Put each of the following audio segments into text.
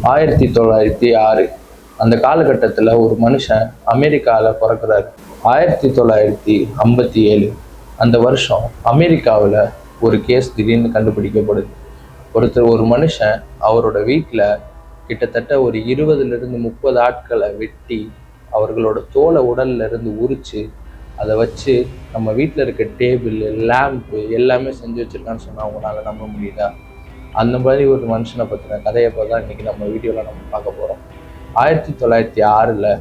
1906 அந்த காலகட்டத்தில் ஒரு மனுஷன் அமெரிக்காவில் பிறக்கிறாரு. 1957 அந்த வருஷம் அமெரிக்காவில் ஒரு கேஸ் திடீர்னு கண்டுபிடிக்கப்படுது. ஒரு மனுஷன் அவரோட வீட்டில் கிட்டத்தட்ட ஒரு 20லிருந்து 30 ஆட்களை வெட்டி அவர்களோட தோலை உடல்ல இருந்து உரிச்சு அதை வச்சு நம்ம வீட்டில் இருக்க டேபிள், லேம்ப்பு எல்லாமே செஞ்சு வச்சிருக்கான்னு சொன்னால் அவங்களால நம்ப முடியுதா? அந்த மாதிரி ஒரு மனுஷனை பற்றின கதையை தான் இன்னைக்கு நம்ம வீடியோவில் நம்ம பார்க்க போகிறோம். 1906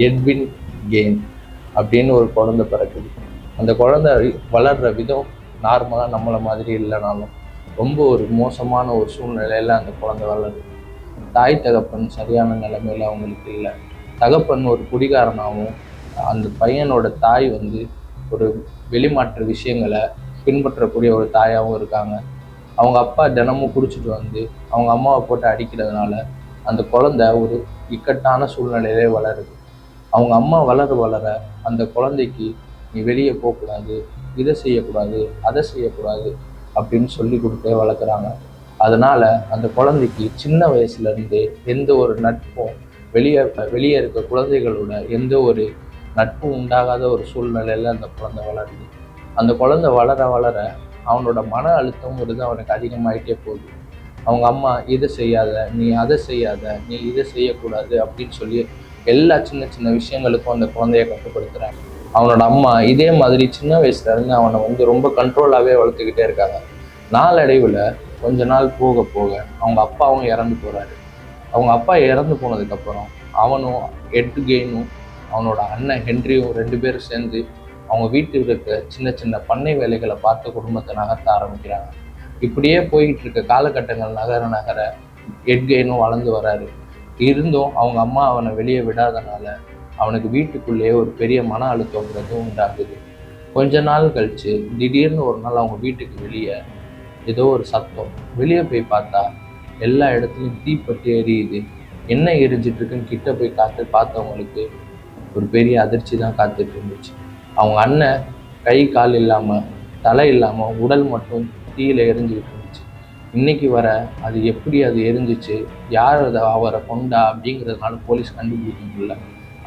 எட்வின் கெயின் அப்படின்னு ஒரு குழந்தை பிறக்குது. அந்த குழந்தை வளர்கிற விதம் நார்மலாக நம்மளை மாதிரி இல்லைனாலும் ரொம்ப ஒரு மோசமான ஒரு சூழ்நிலையில் அந்த குழந்தை வளருது. தாய் தகப்பன் சரியான நிலைமையில் அவங்களுக்கு இல்லை. தகப்பன் ஒரு குடிகாரனாகவும் அந்த பையனோட தாய் ஒரு வெளிமாற்று விஷயங்களை பின்பற்றக்கூடிய ஒரு தாயாகவும் இருக்காங்க. அவங்க அப்பா தினமும் குடிச்சிட்டு அவங்க அம்மாவை போட்டு அடிக்கிறதுனால அந்த குழந்தை ஒரு இக்கட்டான சூழ்நிலையிலே வளருது. அவங்க அம்மா வளர அந்த குழந்தைக்கு நீ வெளியே போகக்கூடாது, இதை செய்யக்கூடாது, அதை செய்யக்கூடாது அப்படின்னு சொல்லி கொடுத்தே வளர்க்குறாங்க. அதனால அந்த குழந்தைக்கு சின்ன வயசுலேருந்து எந்த ஒரு நட்பும் வெளியே இருக்க குழந்தைகளோட எந்த ஒரு நட்பும் உண்டாகாத ஒரு சூழ்நிலையில் அந்த குழந்தை வளருது. அந்த குழந்தை வளர அவனோட மன அழுத்தம்ங்கிறது அவனுக்கு அதிகமாகிட்டே போகுது. அவங்க அம்மா இதை செய்யாத, நீ அதை செய்யாத, நீ இதை செய்யக்கூடாது அப்படின்னு சொல்லி எல்லா சின்ன சின்ன விஷயங்களுக்கும் அந்த குழந்தைய கட்டுப்படுத்துகிறாங்க. அவனோட அம்மா இதே மாதிரி சின்ன வயசுலேருந்து அவனை ரொம்ப கண்ட்ரோலாகவே வளர்த்துக்கிட்டே இருக்காங்க. நாளடைவில் கொஞ்ச நாள் போக அவங்க அப்பாவும் இறந்து போகிறாரு. அவங்க அப்பா இறந்து போனதுக்கப்புறம் அவனும் எட்கெயினும் அவனோட அண்ணன் ஹென்ரியும் 2 பேரும் சேர்ந்து அவங்க வீட்டில் இருக்க சின்ன சின்ன பண்ணை வேலைகளை பார்த்து குடும்பத்தை நகர்த்த ஆரம்பிக்கிறாங்க. இப்படியே போய்கிட்டு இருக்க காலகட்டங்கள் நகர எட்கெயினும் வளர்ந்து வராரு. இருந்தும் அவங்க அம்மா அவனை வெளியே விடாதனால அவனுக்கு வீட்டுக்குள்ளேயே ஒரு பெரிய மன அழுத்தங்கிறது உண்டாகுது. கொஞ்ச நாள் கழிச்சு திடீர்னு ஒரு நாள் அவங்க வீட்டுக்கு வெளியே ஏதோ ஒரு சத்தம். வெளியே போய் பார்த்தா எல்லா இடத்துலையும் தீப்பற்றி எரியுது. என்ன எரிஞ்சிட்டு இருக்குன்னு கிட்ட போய் பார்த்தவங்களுக்கு ஒரு பெரிய அதிர்ச்சி தான் காத்துட்டு இருந்துச்சு. அவங்க அண்ணன் கை கால் இல்லாமல், தலை இல்லாமல், உடல் மட்டும் தீயில எரிஞ்சுக்கிட்டு இருந்துச்சு. இன்னைக்கு வர அது எப்படி அது எரிஞ்சிச்சு, யார் அவரை கொண்டா அப்படிங்கிறதுனால போலீஸ் கண்டுபிடிக்க முடியல.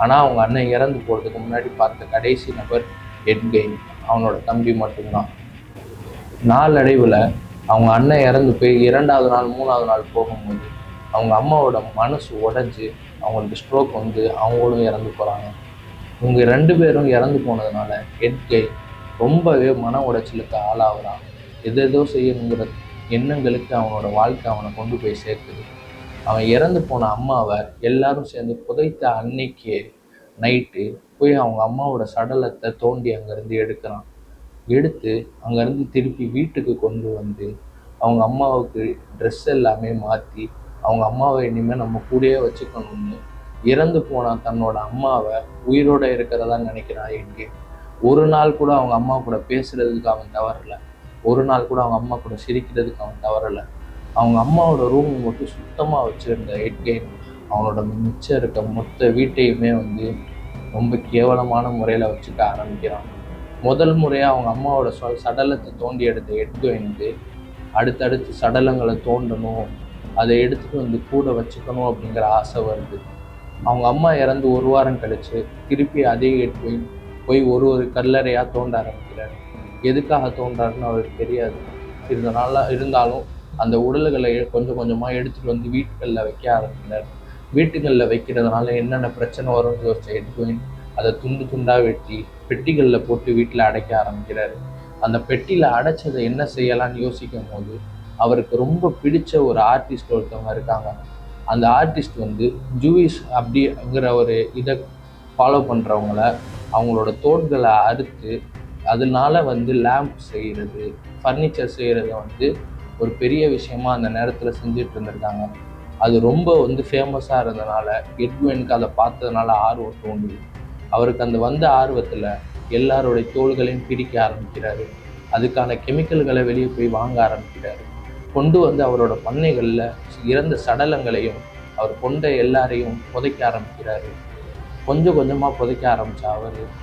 ஆனால் அவங்க அண்ணன் இறந்து போகிறதுக்கு முன்னாடி பார்த்த கடைசி நபர் எட்கெயின், அவனோட தம்பி மட்டும்தான். நாளடைவில் அவங்க அண்ணன் இறந்து போய் 2வது நாள் 3வது நாள் போகும்போது அவங்க அம்மாவோட மனசு உடைஞ்சு அவங்களுக்கு ஸ்ட்ரோக் அவங்களும் இறந்து போகிறாங்க. இவங்க 2 பேரும் இறந்து போனதுனால எட்கெயின் ரொம்பவே மன உடைச்சலுக்கு ஆளாகிறான். எதோ செய்யணுங்கிற எண்ணங்களுக்கு அவனோட வாழ்க்கை அவனை கொண்டு போய் சேர்க்குது. அவன் இறந்து போன அம்மாவை எல்லாரும் சேர்ந்து புதைத்த அன்னைக்கே நைட்டு போய் அவங்க அம்மாவோட சடலத்தை தோண்டி அங்கேருந்து எடுக்கிறான். எடுத்து அங்கேருந்து திருப்பி வீட்டுக்கு கொண்டு அவங்க அம்மாவுக்கு ட்ரெஸ் எல்லாமே மாற்றி அவங்க அம்மாவை இனிமேல் நம்ம கூடயே வச்சுக்கணும்னு இறந்து போனான் தன்னோட அம்மாவை உயிரோடு இருக்கிறதா நினைக்கிறான் எட்கெயின். ஒரு நாள் கூட அவங்க அம்மா கூட பேசுறதுக்கு அவன் தவறலை. ஒரு நாள் கூட அவங்க அம்மா கூட சிரிக்கிறதுக்கு அவன் தவறலை. அவங்க அம்மாவோட ரூம் மட்டும் சுத்தமாக வச்சுருந்த எட்கெயின் அவனோட மிச்சம் இருக்க மொத்த வீட்டையுமே ரொம்ப கேவலமான முறையில் வச்சுக்க ஆரம்பிக்கிறான். முதல் முறையாக அவங்க அம்மாவோட சடலத்தை தோண்டி எடுத்த எட்கெயினுக்கு அடுத்தடுத்து சடலங்களை தோண்டணும், அதை எடுத்துகிட்டு கூட வச்சுக்கணும் அப்படிங்கிற ஆசை வருது. அவங்க அம்மா இறந்து 1 வாரம் கழிச்சு திருப்பி அதே எட்கெயின் போய் ஒரு கல்லறையாக தோண்ட ஆரம்பிக்கிறார். எதுக்காக தோன்றாருன்னு அவருக்கு தெரியாது. இருந்தாலும் அந்த உடல்களை கொஞ்சம் கொஞ்சமாக எடுத்துகிட்டு வீட்டுகளில் வைக்க ஆரம்பிக்கிறார். வீட்டுகளில் வைக்கிறதுனால என்னென்ன பிரச்சனை வரும்னு யோசிச்ச எட்கெயின் அதை துண்டு துண்டாக வெட்டி பெட்டிகளில் போட்டு வீட்டில் அடைக்க ஆரம்பிக்கிறார். அந்த பெட்டியில் அடைச்சதை என்ன செய்யலான்னு யோசிக்கும் போது அவருக்கு ரொம்ப பிடிச்ச ஒரு ஆர்டிஸ்ட் ஒருத்தவங்க இருக்காங்க. அந்த ஆர்டிஸ்ட் ஜூயிஷ் அப்படிங்கிற ஒரு இதை ஃபாலோ பண்ணுறவங்கள அவங்களோட தோள்களை அறுத்து அதனால லேம்ப் செய்கிறது, ஃபர்னிச்சர் செய்கிறத ஒரு பெரிய விஷயமா அந்த நேரத்தில் செஞ்சுட்டு இருந்திருக்காங்க. அது ரொம்ப ஃபேமஸாக இருந்ததுனால எட்கெயினுக்கு அதை பார்த்ததுனால ஆர்வம் தோன்றுது. அவருக்கு அந்த ஆர்வத்தில் எல்லாருடைய தோள்களையும் பிரிக்க ஆரம்பிக்கிறாரு. அதுக்கான கெமிக்கல்களை வெளியே போய் வாங்க ஆரம்பிக்கிறாரு. கொண்டு அவரோட பண்ணைகளில் இறந்த சடலங்களையும் அவர் கொண்ட எல்லாரையும் புதைக்க ஆரம்பிக்கிறாரு. கொஞ்சம் கொஞ்சமாக புதைக்க ஆரம்பித்த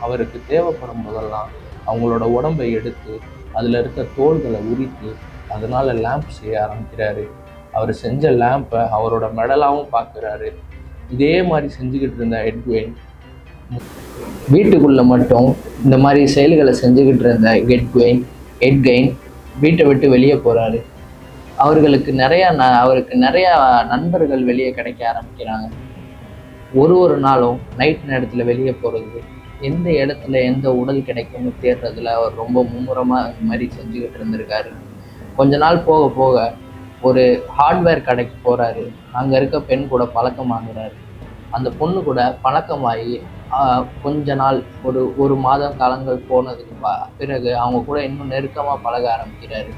அவருக்கு தேவைப்படும் போதெல்லாம் அவங்களோட உடம்பை எடுத்து அதில் இருக்க தோள்களை உரித்து அதனால் லேம்ப் செய்ய ஆரம்பிக்கிறாரு. அவர் செஞ்ச லேம்பை அவரோட மெடலாகவும் பார்க்குறாரு. இதே மாதிரி செஞ்சுக்கிட்டு இருந்த எட்வின் வீட்டுக்குள்ளே மட்டும் இந்த மாதிரி செயல்களை செஞ்சுக்கிட்டு இருந்த எட்கைன் வீட்டை விட்டு வெளியே போகிறாரு. அவருக்கு நிறையா நண்பர்கள் வெளியே கிடைக்க ஆரம்பிக்கிறாங்க. ஒரு நாளும் நைட் நேரத்தில் வெளியே போகிறது, எந்த இடத்துல எந்த உடல் கிடைக்கும்னு தேடுறதுல அவர் ரொம்ப மும்முரமாக இந்த மாதிரி செஞ்சுக்கிட்டு இருந்திருக்காரு. கொஞ்ச நாள் போக போக ஒரு ஹார்ட்வேர் கடைக்கு போகிறாரு. அங்கே இருக்க பெண் கூட பழக்கமாகிறாரு. அந்த பொண்ணு கூட பழக்கமாகி கொஞ்ச நாள் ஒரு மாதம் காலங்கள் போனதுக்கு பிறகு அவங்க கூட இன்னும் நெருக்கமாக பழக ஆரம்பிக்கிறாரு.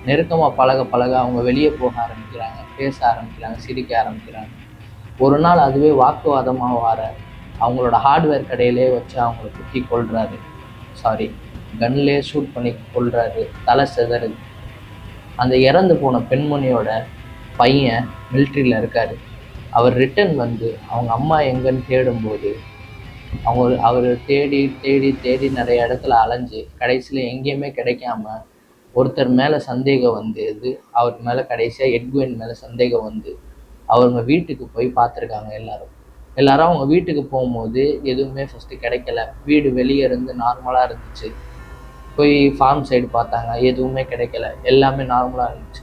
நெருக்கமாக பழக அவங்க வெளியே போக ஆரம்பிக்கிறாங்க, பேச ஆரம்பிக்கிறாங்க, சிரிக்க ஆரம்பிக்கிறாங்க. ஒரு நாள் அதுவே வாக்குவாதமாக வர அவங்களோட ஹார்ட்வேர் கடையிலே வச்சு அவங்கள குத்தி கொள்றாரு. கன்லேயே ஷூட் பண்ணி கொள்றாரு. தலை செதறுது. அந்த இறந்து போன பெண்மணியோட பையன் மிலிட்ரியில் இருக்கார். அவர் ரிட்டன் வந்து அவங்க அம்மா எங்கன்னு தேடும்போது அவர் தேடி தேடி தேடி நிறைய இடத்துல அலைஞ்சு கடைசியில் எங்கேயுமே கிடைக்காம ஒருத்தர் மேலே சந்தேகம் வந்து அவர் மேலே கடைசியாக எட்வின் மேலே சந்தேகம் வந்து அவங்க வீட்டுக்கு போய் பார்த்துருக்காங்க. எல்லாரும் அவங்க வீட்டுக்கு போகும்போது எதுவுமே ஃபஸ்ட்டு கிடைக்கல. வீடு வெளியே இருந்து நார்மலாக இருந்துச்சு. போய் ஃபார்ம் சைடு பார்த்தாங்க, எதுவுமே கிடைக்கல, எல்லாமே நார்மலாக இருந்துச்சு.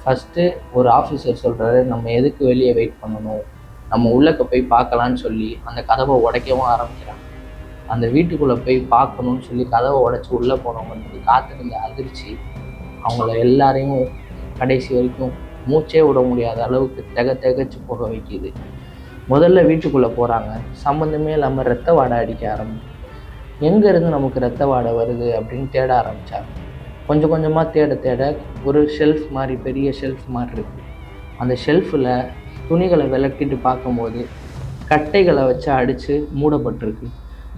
ஃபஸ்ட்டு ஒரு ஆஃபீஸர் சொல்கிறாரு, நம்ம எதுக்கு வெளியே வெயிட் பண்ணணும், நம்ம உள்ளக்க போய் பார்க்கலான்னு சொல்லி அந்த கதவை உடைக்கவும் ஆரம்பிக்கிறாங்க. அந்த வீட்டுக்குள்ளே போய் பார்க்கணுன்னு சொல்லி கதவை உடைச்சி உள்ளே போனவங்களுக்கு காத்திருந்த அதிர்ச்சி அவங்கள எல்லாரையும் கடைசி வரைக்கும் மூச்சே விட முடியாத அளவுக்கு திகச்சு போக வைக்கிது. முதல்ல வீட்டுக்குள்ளே போகிறாங்க, சம்மந்தமே இல்லாமல் ரத்த வாடை அடிக்க ஆரம்பிச்சு. எங்கேருந்து நமக்கு ரத்த வாடை வருது அப்படின்னு தேட ஆரம்பித்தாங்க. கொஞ்சம் கொஞ்சமாக தேட ஒரு ஷெல்ஃப் மாதிரி, பெரிய ஷெல்ஃப் மாதிரி இருக்குது. அந்த ஷெல்ஃபில் துணிகளை விளக்கிட்டு பார்க்கும்போது கட்டைகளை வச்சு அடித்து மூடப்பட்டிருக்கு.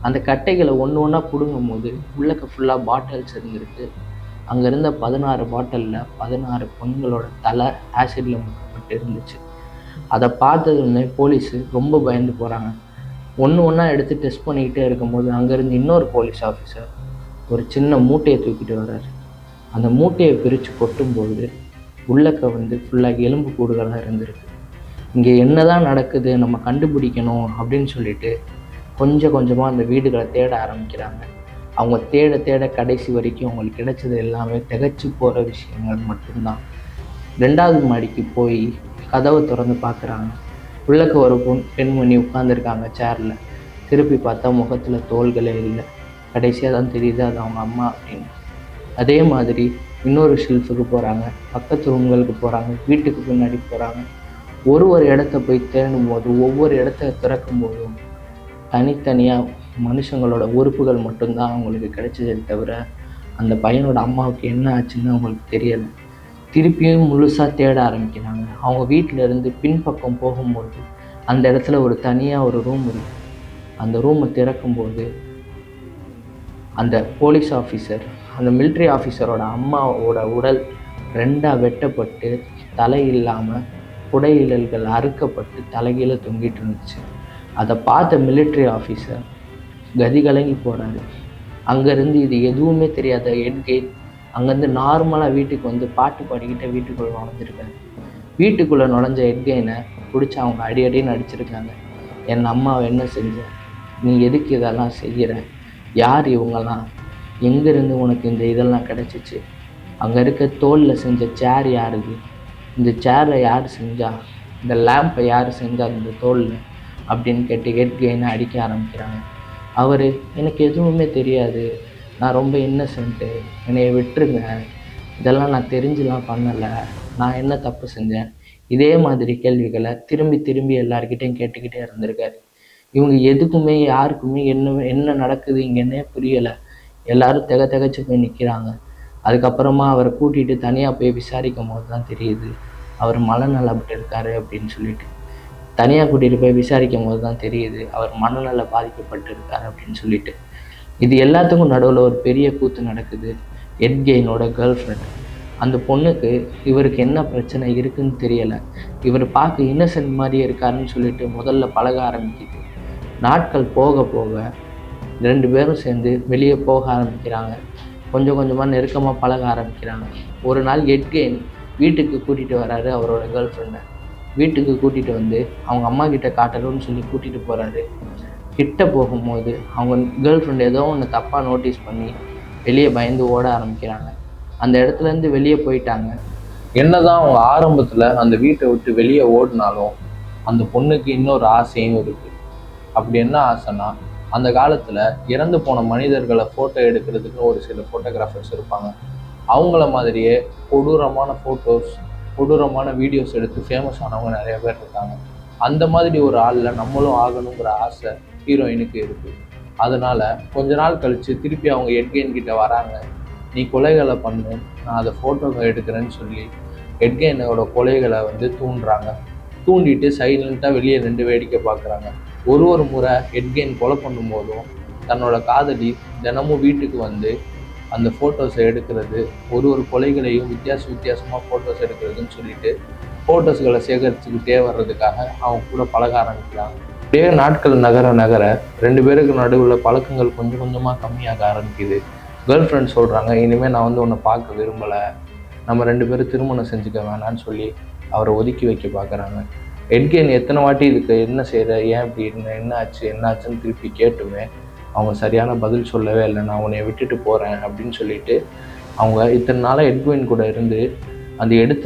அந்த கட்டைகளை ஒன்று ஒன்றா பிடுங்கும் போது உள்ளக்க ஃபுல்லாக பாட்டில்ஸ் இருந்திருக்கு. அங்கே இருந்த 16 பாட்டிலில் 16 பெண்களோட தலை ஆசிடில் முக்கப்பட்டு இருந்துச்சு. அதை பார்த்ததுமே போலீஸு ரொம்ப பயந்து போகிறாங்க. ஒன்றா எடுத்து டெஸ்ட் பண்ணிக்கிட்டே இருக்கும்போது அங்கேருந்து இன்னொரு போலீஸ் ஆஃபீஸர் ஒரு சின்ன மூட்டையை தூக்கிட்டு வர்றாரு. அந்த மூட்டையை பிரித்து கொட்டும்போது உள்ளக்க ஃபுல்லாக எலும்பு கூடுகளாக இருந்திருக்கு. இங்கே என்ன தான் நடக்குது, நம்ம கண்டுபிடிக்கணும் அப்படின்னு சொல்லிட்டு கொஞ்சம் கொஞ்சமாக அந்த வீடுகளை தேட ஆரம்பிக்கிறாங்க. அவங்க தேட கடைசி வரைக்கும் அவங்களுக்கு கிடைச்சது எல்லாமே திகச்சு போகிற விஷயங்கள் மட்டும்தான். 2வது மாடிக்கு போய் கதவை திறந்து பார்க்குறாங்க. உள்ளக்க ஒரு பெண்மணி உட்காந்துருக்காங்க சேரில். திருப்பி பார்த்தா முகத்தில் தோள்களே இல்லை. கடைசியாக தான் தெரியுது அது அவங்க அம்மா அப்படின்னு. அதே மாதிரி இன்னொரு ஷெல்ஃபுக்கு போகிறாங்க, பக்கத்து ரூம்களுக்கு போகிறாங்க, வீட்டுக்கு பின்னாடி போகிறாங்க. ஒரு இடத்த போய் தேடும் போது ஒவ்வொரு இடத்த திறக்கும் போதும் தனித்தனியாக மனுஷங்களோட உறுப்புகள் மட்டும்தான் அவங்களுக்கு கிடைச்சதே தவிர அந்த பையனோட அம்மாவுக்கு என்ன ஆச்சுன்னு அவங்களுக்கு தெரியலை. திருப்பியும் முழுசாக தேட ஆரம்பிக்கிறாங்க. அவங்க வீட்டில் இருந்து பின்பக்கம் போகும்போது அந்த இடத்துல தனியாக ஒரு ரூம் இருக்குது. அந்த ரூமை திறக்கும்போது அந்த போலீஸ் ஆஃபீஸர், அந்த மிலிட்ரி ஆஃபீஸரோட அம்மாவோட உடல் 2ஆக வெட்டப்பட்டு தலை இல்லாமல் புடையிழல்கள் அறுக்கப்பட்டு தலைகீழ தொங்கிட்டு இருந்துச்சு. அதை பார்த்த மிலிட்ரி ஆஃபீஸர் கதி கலங்கி போகிறாரு. அங்கேருந்து இது எதுவுமே தெரியாத எட்கைன் அங்கேருந்து நார்மலாக வீட்டுக்கு பாட்டு பாடிக்கிட்ட வீட்டுக்குள்ளே நுழைஞ்சிருக்காரு. வீட்டுக்குள்ளே நுழைஞ்ச எட்கைனை பிடிச்சி அவங்க அடின்னு அடிச்சிருக்காங்க. என் அம்மாவை என்ன செஞ்ச, நீ எதுக்கு இதெல்லாம் செய்கிற, யார் இவங்கெல்லாம், எங்கேருந்து உனக்கு இந்த இதெல்லாம் கிடச்சிச்சு, அங்கே இருக்க தோலில் செஞ்ச சேர் யாருக்கு, இந்த சேரை யார் செஞ்சா, இந்த லேம்பை யார் செஞ்சா இந்த தோலில் அப்படின்னு கேட்டு எட்கைனை அடிக்க ஆரம்பிக்கிறாங்க. அவர் எனக்கு எதுவுமே தெரியாது, நான் ரொம்ப இன்னசென்ட்டு, என்னைய விட்டுருங்க, இதெல்லாம் நான் தெரிஞ்சுலாம் பண்ணலை, நான் என்ன தப்பு செஞ்சேன், இதே மாதிரி கேள்விகளை திரும்பி எல்லாருக்கிட்டையும் கேட்டுக்கிட்டே இருந்திருக்காரு. இவங்க எதுக்குமே யாருக்குமே என்ன நடக்குது இங்கே என்ன புரியலை. எல்லாரும் திகச்சு போய் நிற்கிறாங்க. அதுக்கப்புறமா அவரை கூட்டிகிட்டு தனியாக போய் விசாரிக்கும் போது தான் தெரியுது அவர் மனநலப்பட்டு இருக்காரு அப்படின்னு சொல்லிட்டு. தனியாக கூட்டிகிட்டு போய் விசாரிக்கும் போது தான் தெரியுது அவர் மனநல பாதிக்கப்பட்டு இருக்காரு அப்படின்னு சொல்லிட்டு. இது எல்லாத்துக்கும் நடுவில் ஒரு பெரிய கூத்து நடக்குது. எட்கைனோட கேர்ள் ஃப்ரெண்ட், அந்த பொண்ணுக்கு இவருக்கு என்ன பிரச்சனை இருக்குதுன்னு தெரியலை. இவர் பார்க்க இன்னசென்ட் மாதிரியே இருக்காருன்னு சொல்லிட்டு முதல்ல பழக ஆரம்பிக்குது. நாட்கள் போக போக 2 பேரும் சேர்ந்து வெளியே போக ஆரம்பிக்கிறாங்க. கொஞ்சம் கொஞ்சமாக நெருக்கமாக பழக ஆரம்பிக்கிறாங்க. ஒரு நாள் எட்கைன் வீட்டுக்கு கூட்டிகிட்டு வராரு அவரோட கேர்ள் ஃப்ரெண்டை. வீட்டுக்கு கூட்டிகிட்டு வந்து அவங்க அம்மா கிட்ட காட்டணும்னு சொல்லி கூட்டிகிட்டு போகிறாரு. கிட்ட போகும்போது அவங்க கேர்ள் ஃப்ரெண்ட் ஏதோ ஒன்று தப்பாக நோட்டீஸ் பண்ணி வெளியே பயந்து ஓட ஆரம்பிக்கிறாங்க. அந்த இடத்துலேருந்து வெளியே போயிட்டாங்க. என்னதான் அவங்க ஆரம்பத்தில் அந்த வீட்டை விட்டு வெளியே ஓடினாலும் அந்த பொண்ணுக்கு இன்னொரு ஆசையும் இருக்குது. அப்படி என்ன ஆசைன்னா, அந்த காலத்தில் இறந்து போன மனிதர்களை ஃபோட்டோ எடுக்கிறதுக்கு ஒரு சில ஃபோட்டோகிராஃபர்ஸ் இருப்பாங்க. அவங்கள மாதிரியே கொடூரமான ஃபோட்டோஸ், கொடூரமான வீடியோஸ் எடுத்து ஃபேமஸ் ஆனவங்க நிறைய பேர் இருக்காங்க. அந்த மாதிரி ஒரு ஆளில் நம்மளும் ஆகணுங்கிற ஆசை ஹீரோயினுக்கு இருக்குது. அதனால் கொஞ்ச நாள் கழித்து திருப்பி அவங்க எட்கெயின் கிட்ட வராங்க. நீ கொலைகளை பண்ணு, நான் அதை ஃபோட்டோ எடுக்கிறேன்னு சொல்லி எட்கெயினோட கொலைகளை தூண்டுறாங்க. தூண்டிட்டு சைலண்ட்டாக வெளியே நின்று வேடிக்கை பார்க்குறாங்க. ஒரு முறை எட்கெயின் கொலை பண்ணும்போதும் தன்னோட காதலி தினமும் வீட்டுக்கு அந்த ஃபோட்டோஸை எடுக்கிறது, ஒரு கொலைகளையும் வித்தியாசமாக ஃபோட்டோஸ் எடுக்கிறதுன்னு சொல்லிட்டு ஃபோட்டோஸ்களை சேகரிச்சுக்கிட்டே வர்றதுக்காக அவங்க கூட பழக ஆரம்பிக்கிறாங்க. அப்படியே நாட்கள் நகர நகர 2 பேருக்கு நடுவில் பழக்கங்கள் கொஞ்சம் கொஞ்சமாக கம்மியாக ஆரம்பிக்குது. கேர்ள் ஃப்ரெண்ட் சொல்கிறாங்க, இனிமேல் நான் உன்னை பார்க்க விரும்பலை, நம்ம 2 பேரும் திருமணம் செஞ்சுக்க வேணான்னு சொல்லி அவரை ஒதுக்கி வைக்க பார்க்குறாங்க. எட்கெயின் எத்தனை வாட்டி இதுக்கு என்ன செய்கிற, ஏன் இப்படி என்ன ஆச்சுன்னு திருப்பி கேட்டுமே அவங்க சரியான பதில் சொல்லவே இல்லை. நான் உன்னை விட்டுட்டு போகிறேன் அப்படின்னு சொல்லிட்டு அவங்க இத்தனை நாளாக எட்கெயின் கூட இருந்து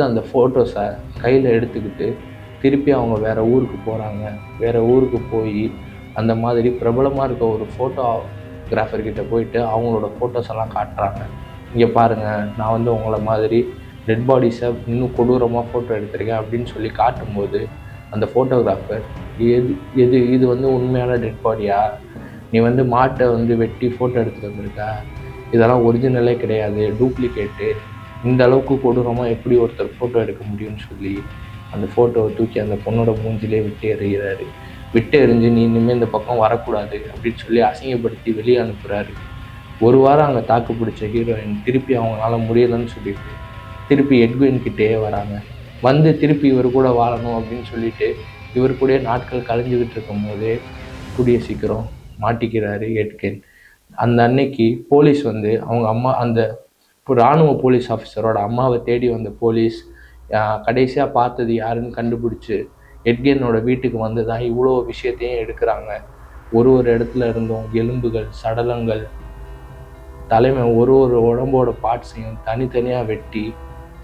அந்த ஃபோட்டோஸை கையில் எடுத்துக்கிட்டு திருப்பி அவங்க வேறு ஊருக்கு போகிறாங்க. வேறு ஊருக்கு போய் அந்த மாதிரி பிரபலமாக இருக்க ஒரு ஃபோட்டோகிராஃபர்கிட்ட போயிட்டு அவங்களோட ஃபோட்டோஸ் எல்லாம் காட்டுறாங்க. இங்கே பாருங்கள், நான் உங்களை மாதிரி டெட் பாடிஸை இன்னும் கொடூரமாக ஃபோட்டோ எடுத்திருக்கேன் அப்படின்னு சொல்லி காட்டும்போது அந்த ஃபோட்டோகிராஃபர், இது உண்மையான டெட் பாடியா, நீ மாட்டை வெட்டி ஃபோட்டோ எடுத்துகிட்டு வந்திருக்க, இதெல்லாம் ஒரிஜினலே கிடையாது, டூப்ளிகேட்டு, இந்த அளவுக்கு கொடூரமாக எப்படி ஒருத்தர் ஃபோட்டோ எடுக்க முடியும்னு சொல்லி அந்த ஃபோட்டோவை தூக்கி அந்த பொண்ணோட மூஞ்சிலே விட்டு எறிகிறாரு. விட்டு எறிஞ்சு நீ இனிமேல் இந்த பக்கம் வரக்கூடாது அப்படின்னு சொல்லி அசிங்கப்படுத்தி வெளியே அனுப்புகிறாரு. ஒரு வாரம் அங்கே தாக்கு பிடிச்ச ஹீரோயின் திருப்பி அவங்களால முடியலைன்னு சொல்லிட்டு திருப்பி எட்கெயின் கிட்டேயே வராங்க. திருப்பி இவர் கூட வாழணும் அப்படின்னு சொல்லிட்டு இவர் கூட நாட்கள் கழிஞ்சுக்கிட்டு இருக்கும் போதே கூடிய சீக்கிரம் மாட்டிக்கிறாரு எட்கெயின். அந்த அன்னைக்கு போலீஸ் அவங்க அம்மா, அந்த இராணுவ போலீஸ் ஆஃபீஸரோட அம்மாவை தேடி வந்த போலீஸ் கடைசியாக பார்த்தது யாருன்னு கண்டுபிடிச்சி எட்கெயினோட வீட்டுக்கு தான் இவ்வளோ விஷயத்தையும் எடுக்கிறாங்க. ஒரு இடத்துல இருந்தும் எலும்புகள், சடலங்கள், தலைமை, ஒரு உடம்போட பார்ட்ஸையும் தனித்தனியாக வெட்டி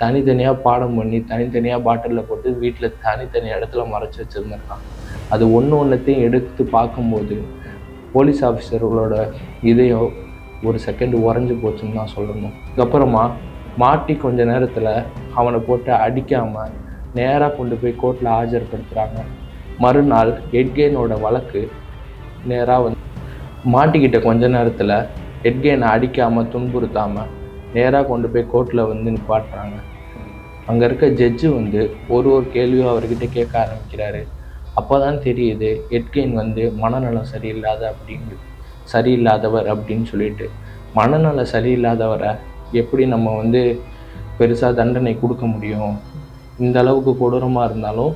தனித்தனியாக பாடம் பண்ணி தனித்தனியாக பாட்டிலில் போட்டு வீட்டில் தனித்தனி இடத்துல மறைச்சி வச்சுருந்துருக்காங்க. அது ஒன்றுத்தையும் எடுத்து பார்க்கும்போது போலீஸ் ஆஃபீஸர்களோட இதயம் ஒரு செகண்ட் உறைஞ்சி போச்சுன்னு தான் சொல்லணும். அதுக்கப்புறமா மாட்டி கொஞ்ச நேரத்தில் அவனை போட்டு அடிக்காமல் நேராக கொண்டு போய் கோர்ட்டில் ஆஜர்படுத்துகிறாங்க. மறுநாள் எட்கெயினோட வழக்கு நேராக மாட்டிக்கிட்ட கொஞ்ச நேரத்தில் எட்கெயினை அடிக்காமல் துன்புறுத்தாமல் நேராக கொண்டு போய் கோர்ட்டில் நிப்பாட்டுறாங்க. அங்கே இருக்க ஜட்ஜு ஒரு கேள்வியும் அவர்கிட்ட கேட்க ஆரம்பிக்கிறாரு. அப்போ தான் தெரியுது எட்கெயின் மனநலம் சரியில்லாதவர் அப்படின்னு சொல்லிட்டு. மனநலம் சரியில்லாதவரை எப்படி நம்ம பெருசாக தண்டனை கொடுக்க முடியும்? இந்த அளவுக்கு கொடூரமாக இருந்தாலும்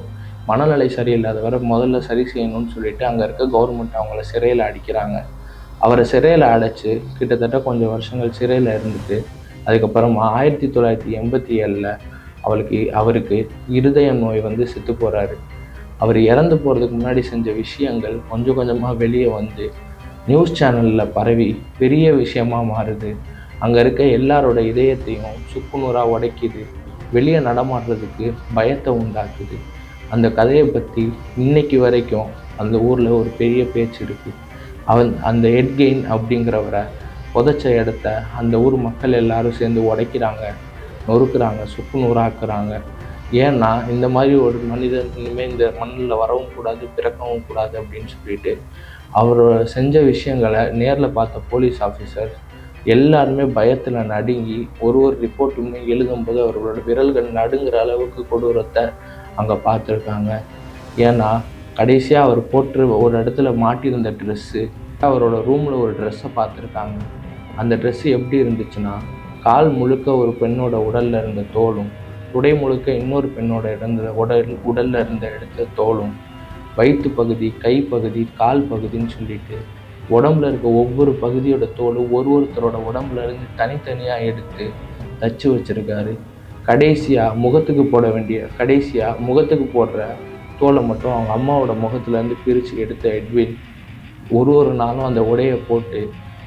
மனநிலை சரியில்லாதவரை முதல்ல சரி செய்யணும்னு சொல்லிட்டு அங்கே இருக்க கவர்மெண்ட் அவங்கள சிறையில் அடைக்கிறாங்க. அவரை சிறையில் அடைச்சி கிட்டத்தட்ட கொஞ்சம் வருஷங்கள் சிறையில் இருந்துட்டு அதுக்கப்புறமா 1987 அவருக்கு இருதய நோய் செத்து போகிறாரு. அவர் இறந்து போகிறதுக்கு முன்னாடி செஞ்ச விஷயங்கள் கொஞ்சம் கொஞ்சமாக வெளியே நியூஸ் சேனலில் பரவி பெரிய விஷயமாக மாறுது. அங்கே இருக்க எல்லாரோட இதயத்தையும் சுக்குநூறாக உடைக்குது. வெளியே நடமாடுறதுக்கு பயத்தை உண்டாக்குது. அந்த கதையை பற்றி இன்னைக்கு வரைக்கும் அந்த ஊரில் ஒரு பெரிய பேச்சு இருக்குது. அந்த எட்கெயின் அப்படிங்கிறவரை புதைச்ச இடத்த அந்த ஊர் மக்கள் எல்லாரும் சேர்ந்து உடைக்கிறாங்க, நொறுக்குறாங்க, சுக்குநூறாக்குறாங்க. ஏன்னா இந்த மாதிரி ஒரு மனிதன் இனிமேல் இந்த மண்ணில் வரவும் கூடாது, பிறக்கவும் கூடாது அப்படின்னு சொல்லிட்டு அவர் செஞ்ச விஷயங்களை நேரில் பார்த்த போலீஸ் ஆஃபீஸர் எல்லாருமே பயத்தில் நடுங்கி ஒரு ரிப்போர்ட்டுமே எழுதும்போது அவர்களோட விரல்கள் நடுங்கிற அளவுக்கு கொடூரத்தை அங்கே பார்த்துருக்காங்க. ஏன்னா கடைசியாக அவர் போட்டு ஒரு இடத்துல மாட்டியிருந்த ட்ரெஸ்ஸு, அவரோட ரூமில் ஒரு ட்ரெஸ்ஸை பார்த்துருக்காங்க. அந்த ட்ரெஸ்ஸு எப்படி இருந்துச்சுன்னா, கால் முழுக்க ஒரு பெண்ணோட உடலில் இருந்த தோலும், உடை முழுக்க இன்னொரு பெண்ணோட உடலில் இருந்த எடுத்த தோலும், வயிற்று பகுதி, கை பகுதி, கால் பகுதின்னு சொல்லிட்டு உடம்புல இருக்க ஒவ்வொரு பகுதியோட தோலும் ஒருத்தரோட உடம்புல இருந்து தனித்தனியாக எடுத்து தச்சு வச்சுருக்காரு. கடைசியாக முகத்துக்கு போடுற தோலை மட்டும் அவங்க அம்மாவோட முகத்துலேருந்து பிரித்து எடுத்த எட்வின் ஒரு நாளும் அந்த உடையை போட்டு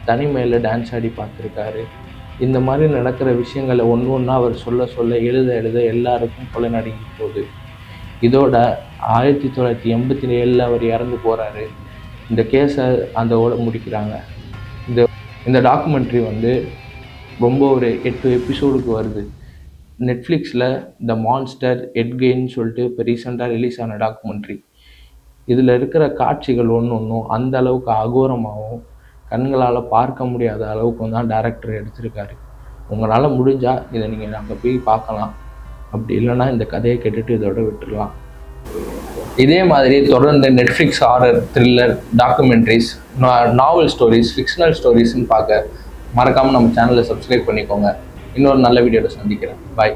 தனிமையில் டான்ஸ் ஆடி பார்த்துருக்காரு. இந்த மாதிரி நடக்கிற விஷயங்களை ஒன்றா அவர் சொல்ல எழுத எல்லாருக்கும் கொலை நடுங்கி போகுது. இதோட 1987 அவர் இறந்து போகிறாரு. இந்த கேஸை அதோட முடிக்கிறாங்க. இந்த டாக்குமெண்ட்ரி ரொம்ப ஒரு 8 எபிசோடுக்கு வருது. நெட்ஃப்ளிக்ஸில் த மான்ஸ்டர் எட்கெயின்னு சொல்லிட்டு இப்போ ரீசெண்டாக ரிலீஸ் ஆன டாக்குமெண்ட்ரி. இதில் இருக்கிற காட்சிகள் ஒன்றும் அந்த அளவுக்கு அகோரமாகவும் கண்களால் பார்க்க முடியாத அளவுக்கும் தான் டைரக்டர் எடுத்திருக்காரு. உங்களால் முடிஞ்சால் இதை நீங்கள் அங்கே போய் பார்க்கலாம். அப்படி இல்லைன்னா இந்த கதையை கேட்டுட்டு இதோட விட்டுடலாம். இதே மாதிரி தொடர்ந்து நெட்ஃப்ளிக்ஸ் ஹாரர், த்ரில்லர், டாக்குமெண்ட்ரிஸ், நாவல் ஸ்டோரிஸ், ஃபிக்ஷனல் ஸ்டோரிஸ்ன்னு பார்க்க மறக்காமல் நம்ம சேனலை சப்ஸ்கிரைப் பண்ணிக்கோங்க. இன்னொரு நல்ல வீடியோவில் சந்திக்கிறேன். பாய்.